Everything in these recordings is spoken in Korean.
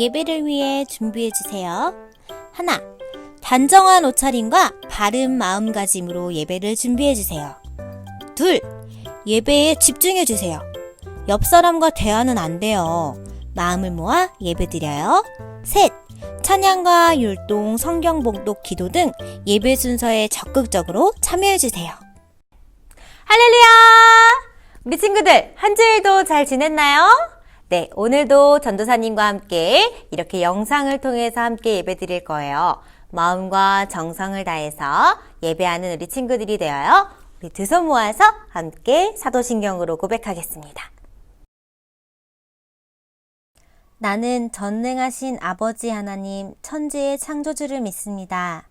예배를 위해 준비해 주세요. 하나, 단정한 옷차림과 바른 마음가짐으로 예배를 준비해 주세요. 둘, 예배에 집중해 주세요. 옆 사람과 대화는 안 돼요. 마음을 모아 예배드려요. 셋, 찬양과 율동, 성경 봉독, 기도 등 예배 순서에 적극적으로 참여해 주세요. 할렐루야! 우리 친구들 한 주일도 잘 지냈나요? 네, 오늘도 전도사님과 함께 이렇게 영상을 통해서 함께 예배 드릴 거예요. 마음과 정성을 다해서 예배하는 우리 친구들이 되어요. 우리 두 손 모아서 함께 사도신경으로 고백하겠습니다. 나는 전능하신 아버지 하나님 천지의 창조주를 믿습니다.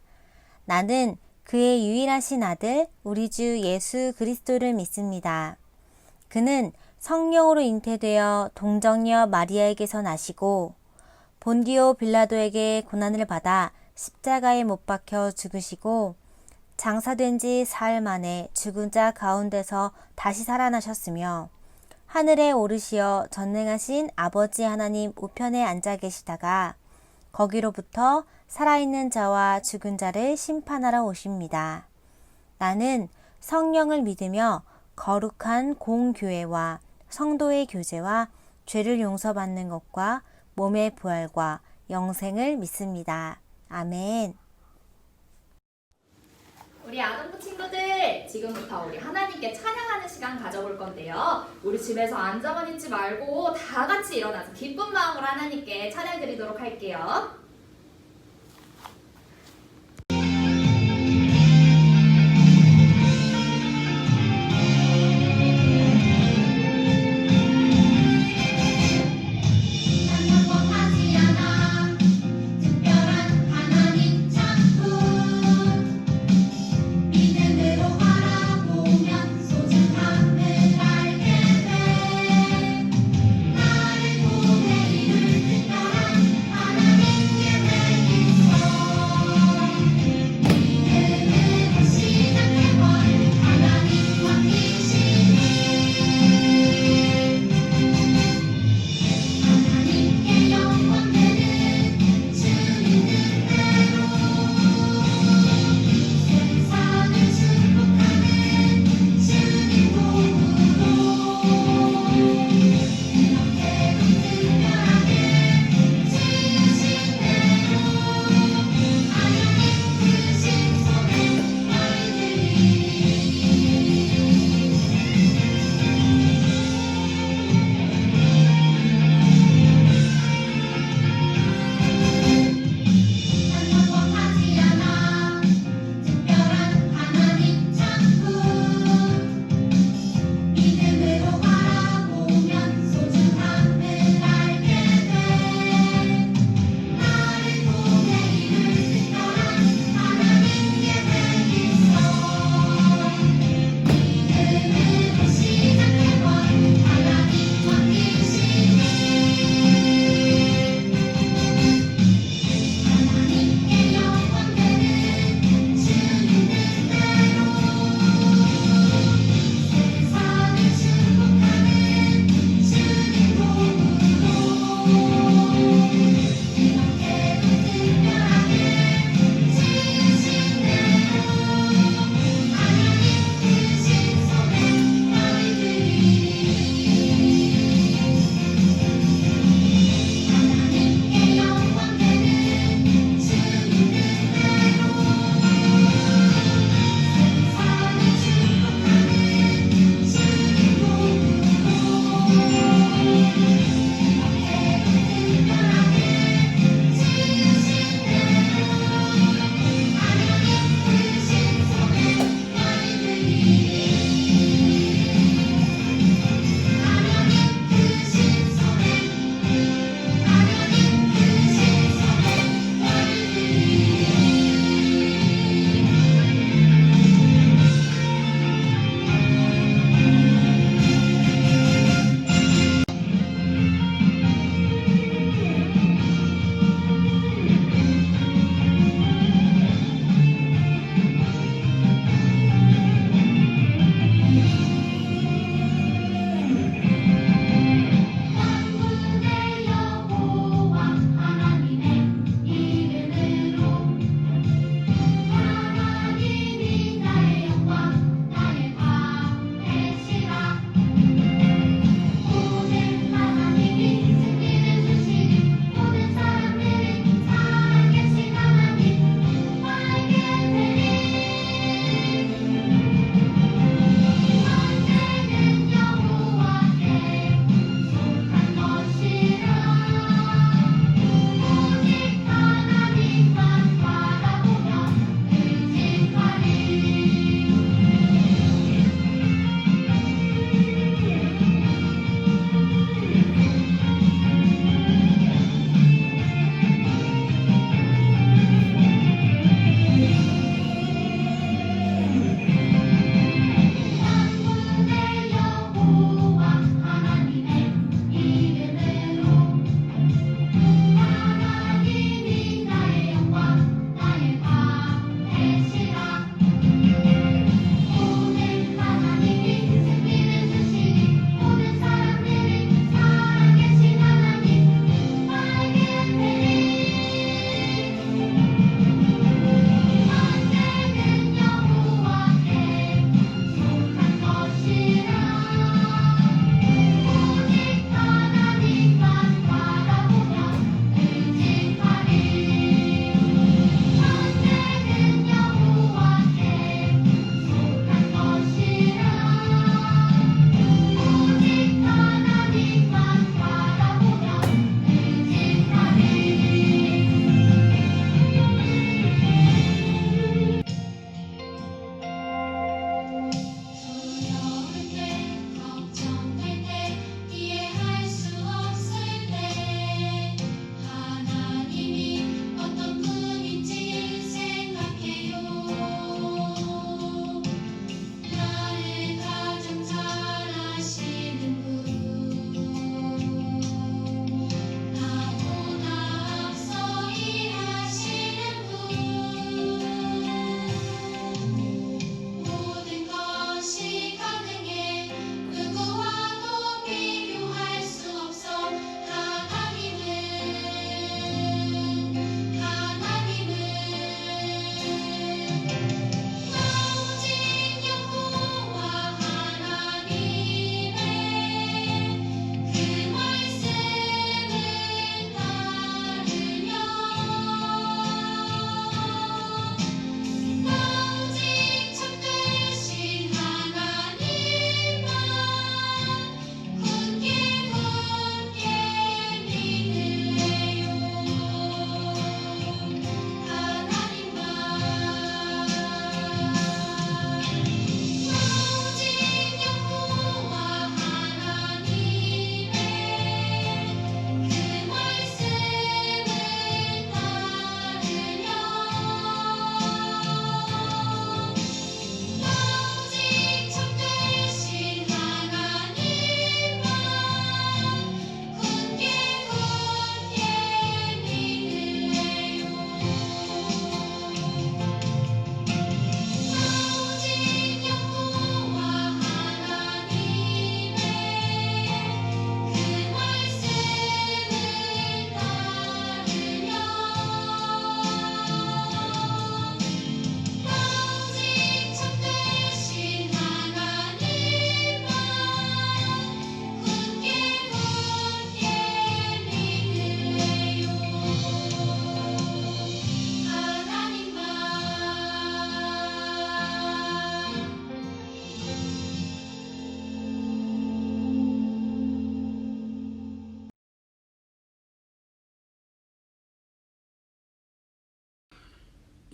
나는 그의 유일하신 아들 우리 주 예수 그리스도를 믿습니다. 그는 성령으로 잉태되어 동정녀 마리아에게서 나시고 본디오 빌라도에게 고난을 받아 십자가에 못 박혀 죽으시고 장사된 지 사흘 만에 죽은 자 가운데서 다시 살아나셨으며 하늘에 오르시어 전능하신 아버지 하나님 우편에 앉아 계시다가 거기로부터 살아있는 자와 죽은 자를 심판하러 오십니다. 나는 성령을 믿으며 거룩한 공교회와 성도의 교제와 죄를 용서받는 것과 몸의 부활과 영생을 믿습니다. 아멘. 우리 아동부 친구들, 지금부터 우리 하나님께 찬양하는 시간 가져볼 건데요. 우리 집에서 앉아만 있지 말고 다 같이 일어나서 기쁜 마음으로 하나님께 찬양 드리도록 할게요. 나를 보내 이를 특별한 하나님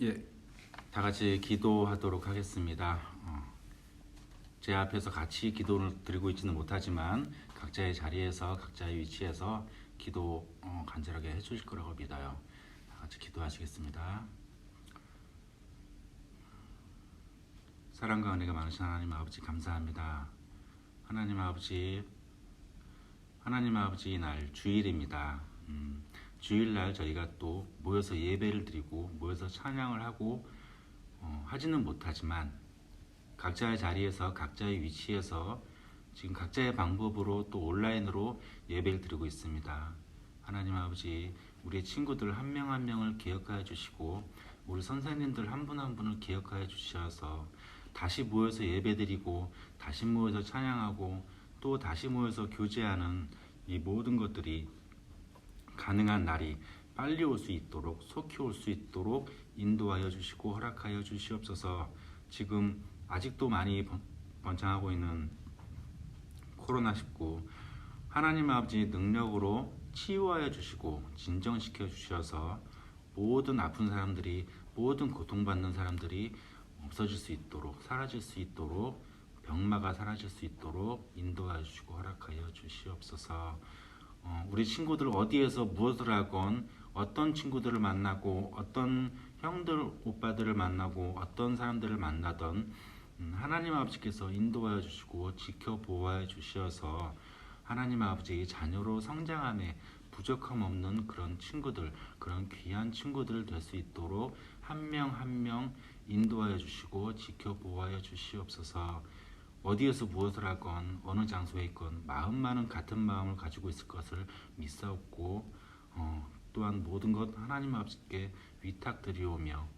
예, 다 같이 기도하도록 하겠습니다. 제 앞에서 같이 기도를 드리고 있지는 못하지만 각자의 자리에서 각자의 위치에서 기도 간절하게 해주실 거라고 믿어요. 다 같이 기도하시겠습니다. 사랑과 은혜가 많으신 하나님 아버지 감사합니다. 하나님 아버지 날 주일입니다. 주일날 저희가 또 모여서 예배를 드리고 모여서 찬양을 하고 하지는 못하지만 각자의 자리에서 각자의 위치에서 지금 각자의 방법으로 또 온라인으로 예배를 드리고 있습니다. 하나님 아버지 우리의 친구들 한 명 한 명을 기억하여 주시고 우리 선생님들 한 분 한 분을 기억하여 주셔서 다시 모여서 예배 드리고 다시 모여서 찬양하고 또 다시 모여서 교제하는 이 모든 것들이 가능한 날이 빨리 올 수 있도록 속히 올 수 있도록 인도하여 주시고 허락하여 주시옵소서. 지금 아직도 많이 번창하고 있는 코로나19 하나님 아버지 능력으로 치유하여 주시고 진정시켜 주셔서 모든 아픈 사람들이 모든 고통받는 사람들이 없어질 수 있도록 사라질 수 있도록 병마가 사라질 수 있도록 인도하여 주시고 허락하여 주시옵소서. 우리 친구들 어디에서 무엇을 하건 어떤 친구들을 만나고 어떤 형들 오빠들을 만나고 어떤 사람들을 만나던 하나님 아버지께서 인도하여 주시고 지켜보아해 주셔서 하나님 아버지의 자녀로 성장함에 부족함 없는 그런 친구들 그런 귀한 친구들 될 수 있도록 한 명 한 명 인도하여 주시고 지켜보아해 주시옵소서. 어디에서 무엇을 하건 어느 장소에 있건 마음만은 같은 마음을 가지고 있을 것을 믿사옵고 또한 모든 것 하나님 아버지께 위탁드리오며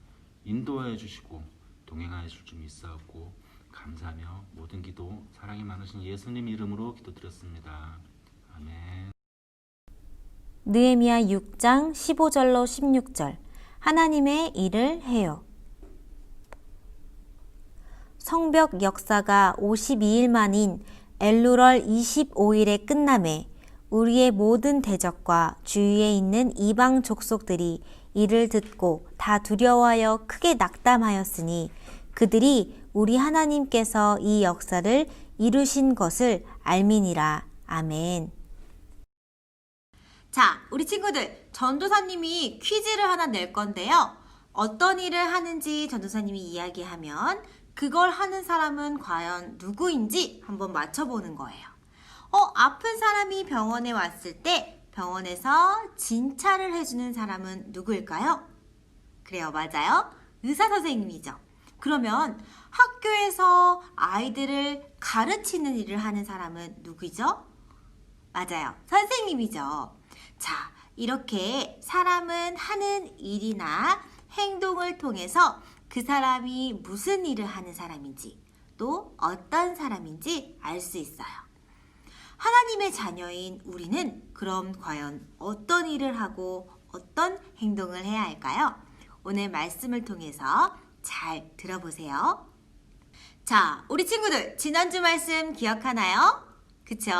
인도하여 주시고 동행하여 줄 줄 믿사옵고 감사하며 모든 기도 사랑이 많으신 예수님 이름으로 기도드렸습니다. 아멘. 느헤미야 6장 15절로 16절 하나님의 일을 해요. 성벽 역사가 52일 만인 엘루럴 25일에 끝남에 우리의 모든 대적과 주위에 있는 이방 족속들이 이를 듣고 다 두려워하여 크게 낙담하였으니 그들이 우리 하나님께서 이 역사를 이루신 것을 알미니라. 아멘. 자, 우리 친구들, 전도사님이 퀴즈를 하나 낼 건데요. 어떤 일을 하는지 전도사님이 이야기하면 그걸 하는 사람은 과연 누구인지 한번 맞춰보는 거예요. 아픈 사람이 병원에 왔을 때 병원에서 진찰을 해주는 사람은 누구일까요? 그래요, 맞아요. 의사 선생님이죠. 그러면 학교에서 아이들을 가르치는 일을 하는 사람은 누구죠? 맞아요, 선생님이죠. 자, 이렇게 사람은 하는 일이나 행동을 통해서 그 사람이 무슨 일을 하는 사람인지 또 어떤 사람인지 알 수 있어요. 하나님의 자녀인 우리는 그럼 과연 어떤 일을 하고 어떤 행동을 해야 할까요? 오늘 말씀을 통해서 잘 들어보세요. 자, 우리 친구들 지난주 말씀 기억하나요? 그쵸?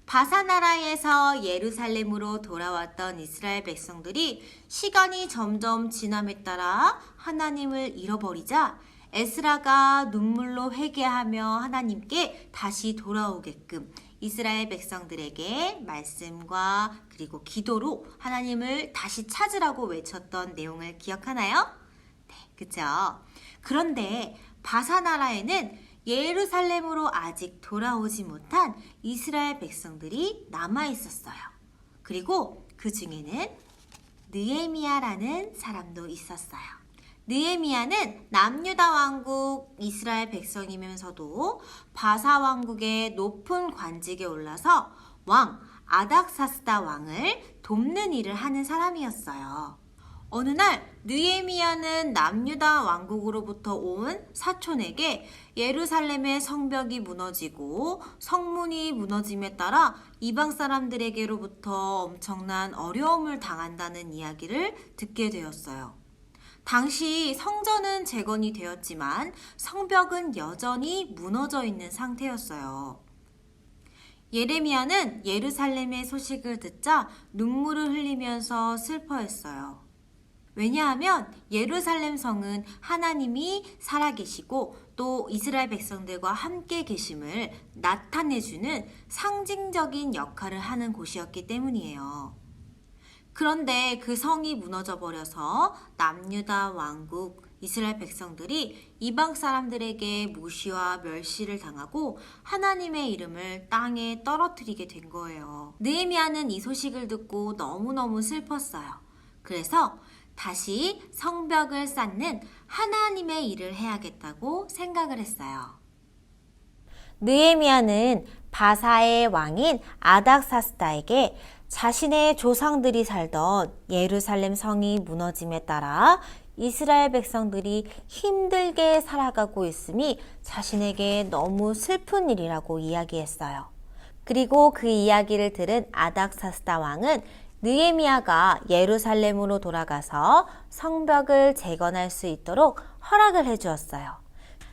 바사나라에서 예루살렘으로 돌아왔던 이스라엘 백성들이 시간이 점점 지남에 따라 하나님을 잃어버리자 에스라가 눈물로 회개하며 하나님께 다시 돌아오게끔 이스라엘 백성들에게 말씀과 그리고 기도로 하나님을 다시 찾으라고 외쳤던 내용을 기억하나요? 네, 그쵸? 그런데 바사나라에는 예루살렘으로 아직 돌아오지 못한 이스라엘 백성들이 남아 있었어요. 그리고 그 중에는 느헤미야라는 사람도 있었어요. 느헤미야는 남유다 왕국 이스라엘 백성이면서도 바사 왕국의 높은 관직에 올라서 왕 아닥사스다 왕을 돕는 일을 하는 사람이었어요. 어느 날 느헤미야는 남유다 왕국으로부터 온 사촌에게 예루살렘의 성벽이 무너지고 성문이 무너짐에 따라 이방 사람들에게로부터 엄청난 어려움을 당한다는 이야기를 듣게 되었어요. 당시 성전은 재건이 되었지만 성벽은 여전히 무너져 있는 상태였어요. 예레미야는 예루살렘의 소식을 듣자 눈물을 흘리면서 슬퍼했어요. 왜냐하면 예루살렘 성은 하나님이 살아계시고 또 이스라엘 백성들과 함께 계심을 나타내주는 상징적인 역할을 하는 곳이었기 때문이에요. 그런데 그 성이 무너져 버려서 남유다 왕국 이스라엘 백성들이 이방 사람들에게 무시와 멸시를 당하고 하나님의 이름을 땅에 떨어뜨리게 된 거예요. 느헤미야는 이 소식을 듣고 너무너무 슬펐어요. 그래서 다시 성벽을 쌓는 하나님의 일을 해야겠다고 생각을 했어요. 느헤미야는 바사의 왕인 아닥사스다에게 자신의 조상들이 살던 예루살렘 성이 무너짐에 따라 이스라엘 백성들이 힘들게 살아가고 있음이 자신에게 너무 슬픈 일이라고 이야기했어요. 그리고 그 이야기를 들은 아닥사스다 왕은 느헤미야가 예루살렘으로 돌아가서 성벽을 재건할 수 있도록 허락을 해주었어요.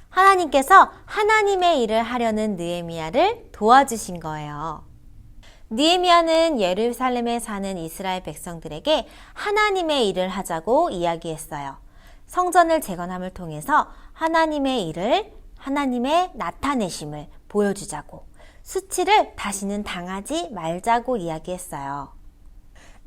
하나님께서 하나님의 일을 하려는 느헤미야를 도와주신 거예요. 느헤미야는 예루살렘에 사는 이스라엘 백성들에게 하나님의 일을 하자고 이야기했어요. 성전을 재건함을 통해서 하나님의 일을, 하나님의 나타내심을 보여주자고, 수치를 다시는 당하지 말자고 이야기했어요.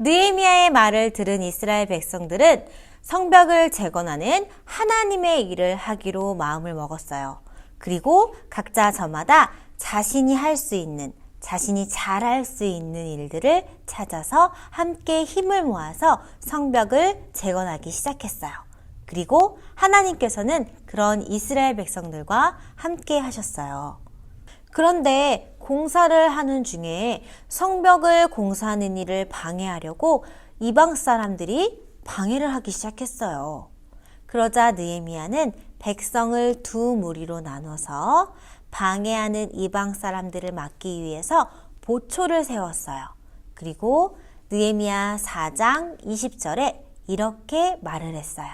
느헤미야의 말을 들은 이스라엘 백성들은 성벽을 재건하는 하나님의 일을 하기로 마음을 먹었어요. 그리고 각자 저마다 자신이 할 수 있는, 자신이 잘할 수 있는 일들을 찾아서 함께 힘을 모아서 성벽을 재건하기 시작했어요. 그리고 하나님께서는 그런 이스라엘 백성들과 함께 하셨어요. 그런데 공사를 하는 중에 성벽을 공사하는 일을 방해하려고 이방 사람들이 방해를 하기 시작했어요. 그러자 느헤미야는 백성을 두 무리로 나눠서 방해하는 이방 사람들을 막기 위해서 보초를 세웠어요. 그리고 느헤미야 4장 20절에 이렇게 말을 했어요.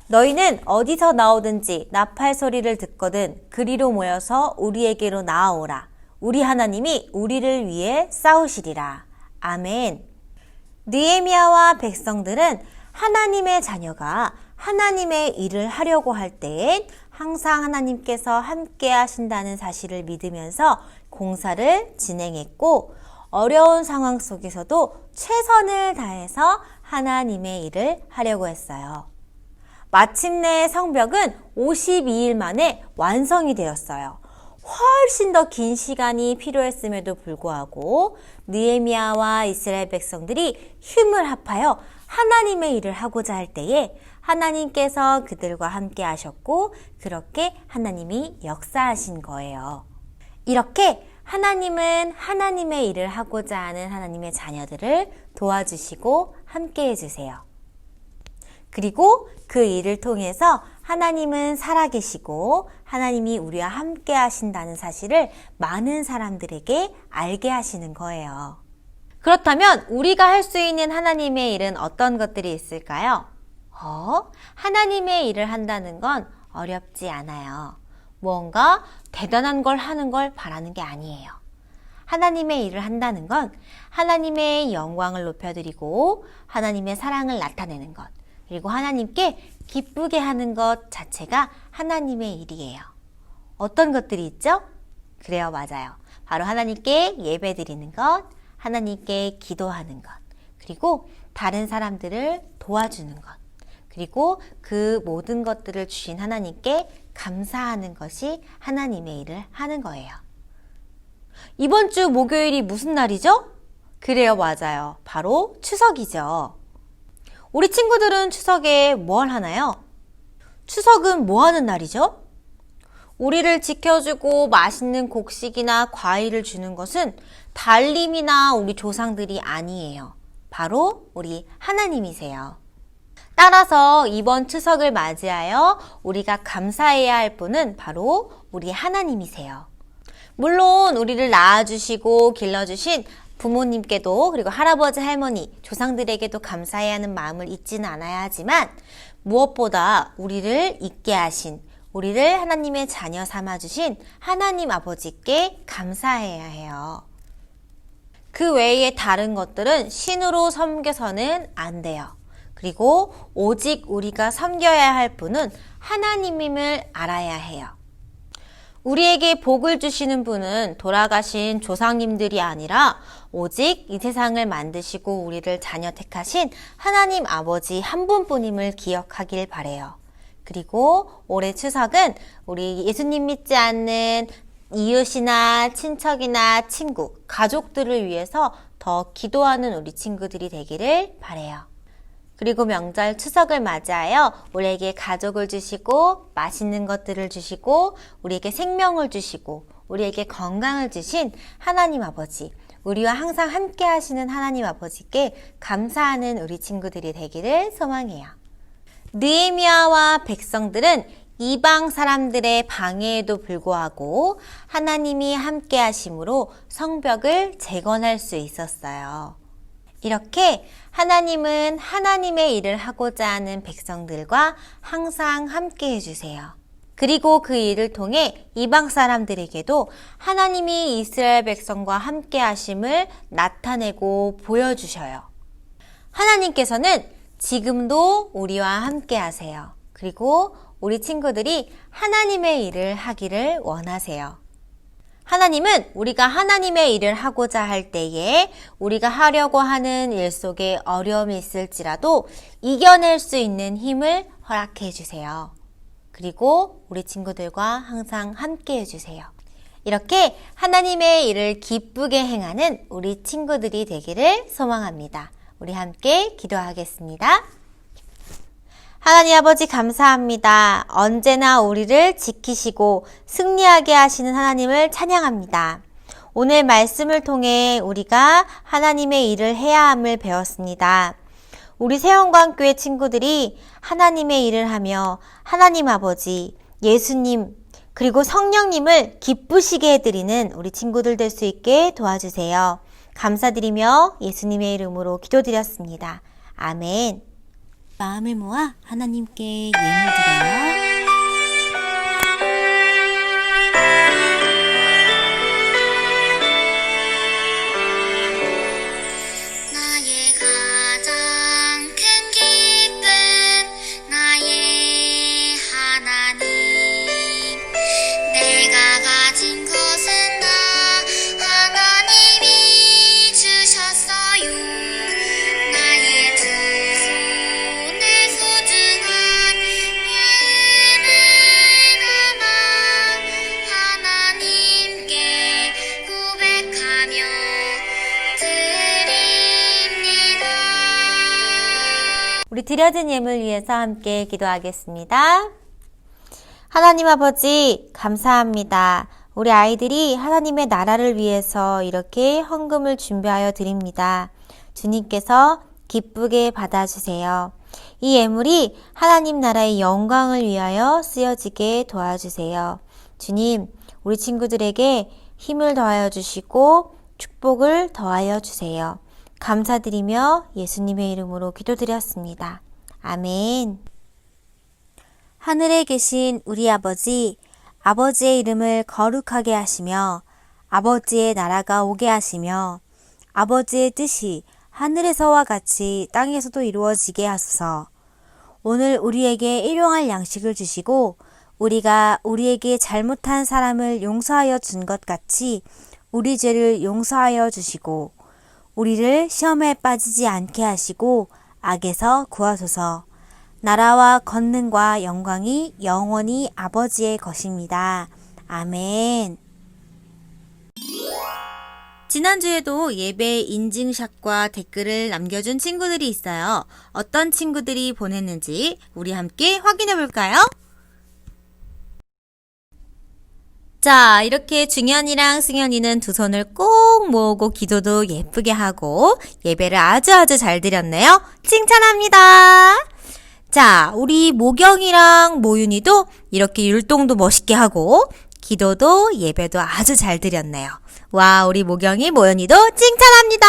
너희는 어디서 나오든지 나팔 소리를 듣거든 그리로 모여서 우리에게로 나아오라. 우리 하나님이 우리를 위해 싸우시리라. 아멘. 느헤미야와 백성들은 하나님의 자녀가 하나님의 일을 하려고 할 때엔 항상 하나님께서 함께 하신다는 사실을 믿으면서 공사를 진행했고, 어려운 상황 속에서도 최선을 다해서 하나님의 일을 하려고 했어요. 마침내 성벽은 52일 만에 완성이 되었어요. 훨씬 더 긴 시간이 필요했음에도 불구하고 느헤미야와 이스라엘 백성들이 힘을 합하여 하나님의 일을 하고자 할 때에 하나님께서 그들과 함께 하셨고, 그렇게 하나님이 역사하신 거예요. 이렇게 하나님은 하나님의 일을 하고자 하는 하나님의 자녀들을 도와주시고 함께 해주세요. 그리고 그 일을 통해서 하나님은 살아계시고 하나님이 우리와 함께 하신다는 사실을 많은 사람들에게 알게 하시는 거예요. 그렇다면 우리가 할 수 있는 하나님의 일은 어떤 것들이 있을까요? 하나님의 일을 한다는 건 어렵지 않아요. 무언가 대단한 걸 하는 걸 바라는 게 아니에요. 하나님의 일을 한다는 건 하나님의 영광을 높여드리고 하나님의 사랑을 나타내는 것, 그리고 하나님께 기쁘게 하는 것 자체가 하나님의 일이에요. 어떤 것들이 있죠? 그래요, 맞아요. 바로 하나님께 예배드리는 것, 하나님께 기도하는 것, 그리고 다른 사람들을 도와주는 것, 그리고 그 모든 것들을 주신 하나님께 감사하는 것이 하나님의 일을 하는 거예요. 이번 주 목요일이 무슨 날이죠? 그래요, 맞아요. 바로 추석이죠. 우리 친구들은 추석에 뭘 하나요? 추석은 뭐 하는 날이죠? 우리를 지켜주고 맛있는 곡식이나 과일을 주는 것은 달님이나 우리 조상들이 아니에요. 바로 우리 하나님이세요. 따라서 이번 추석을 맞이하여 우리가 감사해야 할 분은 바로 우리 하나님이세요. 물론 우리를 낳아주시고 길러주신 부모님께도, 그리고 할아버지, 할머니, 조상들에게도 감사해야 하는 마음을 잊지는 않아야 하지만, 무엇보다 우리를 있게 하신, 우리를 하나님의 자녀 삼아주신 하나님 아버지께 감사해야 해요. 그 외에 다른 것들은 신으로 섬겨서는 안 돼요. 그리고 오직 우리가 섬겨야 할 분은 하나님임을 알아야 해요. 우리에게 복을 주시는 분은 돌아가신 조상님들이 아니라 오직 이 세상을 만드시고 우리를 자녀 택하신 하나님 아버지 한 분뿐임을 기억하길 바래요. 그리고 올해 추석은 우리 예수님 믿지 않는 이웃이나 친척이나 친구, 가족들을 위해서 더 기도하는 우리 친구들이 되기를 바래요. 그리고 명절 추석을 맞이하여 우리에게 가족을 주시고 맛있는 것들을 주시고 우리에게 생명을 주시고 우리에게 건강을 주신 하나님 아버지, 우리와 항상 함께 하시는 하나님 아버지께 감사하는 우리 친구들이 되기를 소망해요. 느헤미야와 백성들은 이방 사람들의 방해에도 불구하고 하나님이 함께 하심으로 성벽을 재건할 수 있었어요. 이렇게 하나님은 하나님의 일을 하고자 하는 백성들과 항상 함께 해주세요. 그리고 그 일을 통해 이방 사람들에게도 하나님이 이스라엘 백성과 함께 하심을 나타내고 보여주셔요. 하나님께서는 지금도 우리와 함께 하세요. 그리고 우리 친구들이 하나님의 일을 하기를 원하세요. 하나님은 우리가 하나님의 일을 하고자 할 때에 우리가 하려고 하는 일 속에 어려움이 있을지라도 이겨낼 수 있는 힘을 허락해 주세요. 그리고 우리 친구들과 항상 함께 해주세요. 이렇게 하나님의 일을 기쁘게 행하는 우리 친구들이 되기를 소망합니다. 우리 함께 기도하겠습니다. 하나님 아버지 감사합니다. 언제나 우리를 지키시고 승리하게 하시는 하나님을 찬양합니다. 오늘 말씀을 통해 우리가 하나님의 일을 해야 함을 배웠습니다. 우리 세원광교회 친구들이 하나님의 일을 하며 하나님 아버지, 예수님, 그리고 성령님을 기쁘시게 해드리는 우리 친구들 될 수 있게 도와주세요. 감사드리며 예수님의 이름으로 기도드렸습니다. 아멘. 마음을 모아 하나님께 예물 드려요. 나의 가장 큰 기쁨 나의 하나님 내가 가진 것은 다 하나님이 주셨어요 나의 두 손에 소중한 예물을 담아 하나님께 고백하며 드립니다. 우리 드려진 예물 위해서 함께 기도하겠습니다. 하나님 아버지 감사합니다. 우리 아이들이 하나님의 나라를 위해서 이렇게 헌금을 준비하여 드립니다. 주님께서 기쁘게 받아주세요. 이 예물이 하나님 나라의 영광을 위하여 쓰여지게 도와주세요. 주님, 우리 친구들에게 힘을 더하여 주시고 축복을 더하여 주세요. 감사드리며 예수님의 이름으로 기도드렸습니다. 아멘. 하늘에 계신 우리 아버지, 아버지의 이름을 거룩하게 하시며 아버지의 나라가 오게 하시며 아버지의 뜻이 하늘에서와 같이 땅에서도 이루어지게 하소서. 오늘 우리에게 일용할 양식을 주시고 우리가 우리에게 잘못한 사람을 용서하여 준 것 같이 우리 죄를 용서하여 주시고 우리를 시험에 빠지지 않게 하시고 악에서 구하소서. 나라와 권능과 영광이 영원히 아버지의 것입니다. 아멘. 지난주에도 예배 인증샷과 댓글을 남겨준 친구들이 있어요. 어떤 친구들이 보냈는지 우리 함께 확인해 볼까요? 자, 이렇게 중현이랑 승현이는 두 손을 꼭 모으고 기도도 예쁘게 하고 예배를 아주 잘 드렸네요. 칭찬합니다. 자, 우리 모경이랑 모윤이도 이렇게 율동도 멋있게 하고 기도도 예배도 아주 잘 드렸네요. 와, 우리 모경이 모윤이도 칭찬합니다.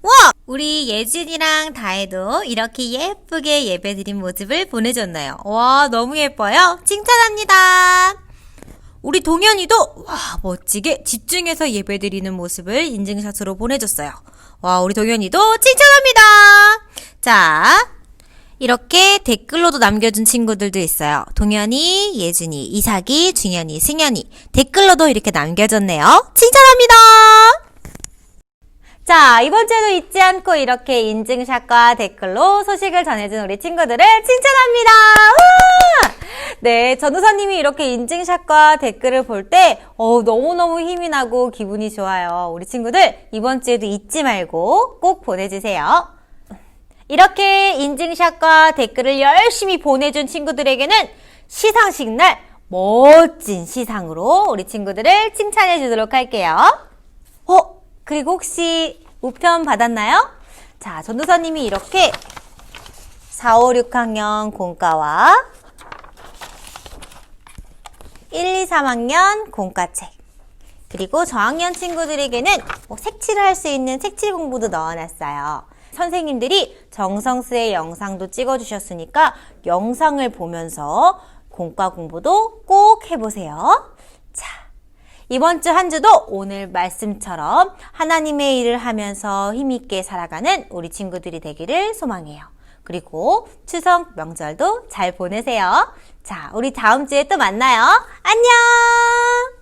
와, 우리 예준이랑 다혜도 이렇게 예쁘게 예배 드린 모습을 보내줬네요. 와, 너무 예뻐요. 칭찬합니다. 우리 동현이도 멋지게 집중해서 예배드리는 모습을 인증샷으로 보내줬어요. 우리 동현이도 칭찬합니다. 자, 이렇게 댓글로도 남겨준 친구들도 있어요. 동현이, 예준이, 이삭이, 준현이, 승현이 댓글로도 이렇게 남겨줬네요. 칭찬합니다. 자, 이번 주에도 잊지 않고 이렇게 인증샷과 댓글로 소식을 전해준 우리 친구들을 칭찬합니다. 우와! 네, 전도사님이 이렇게 인증샷과 댓글을 볼 때 너무너무 힘이 나고 기분이 좋아요. 우리 친구들 이번 주에도 잊지 말고 꼭 보내주세요. 이렇게 인증샷과 댓글을 열심히 보내준 친구들에게는 시상식 날 멋진 시상으로 우리 친구들을 칭찬해 주도록 할게요. 그리고 혹시 우편 받았나요? 자, 전도사님이 이렇게 4, 5, 6학년 공과와 1, 2, 3학년 공과책, 그리고 저학년 친구들에게는 색칠을 할 수 있는 색칠 공부도 넣어놨어요. 선생님들이 정성스레 영상도 찍어주셨으니까 영상을 보면서 공과 공부도 꼭 해보세요. 자, 이번 주 한 주도 오늘 말씀처럼 하나님의 일을 하면서 힘있게 살아가는 우리 친구들이 되기를 소망해요. 그리고 추석 명절도 잘 보내세요. 자, 우리 다음 주에 또 만나요. 안녕!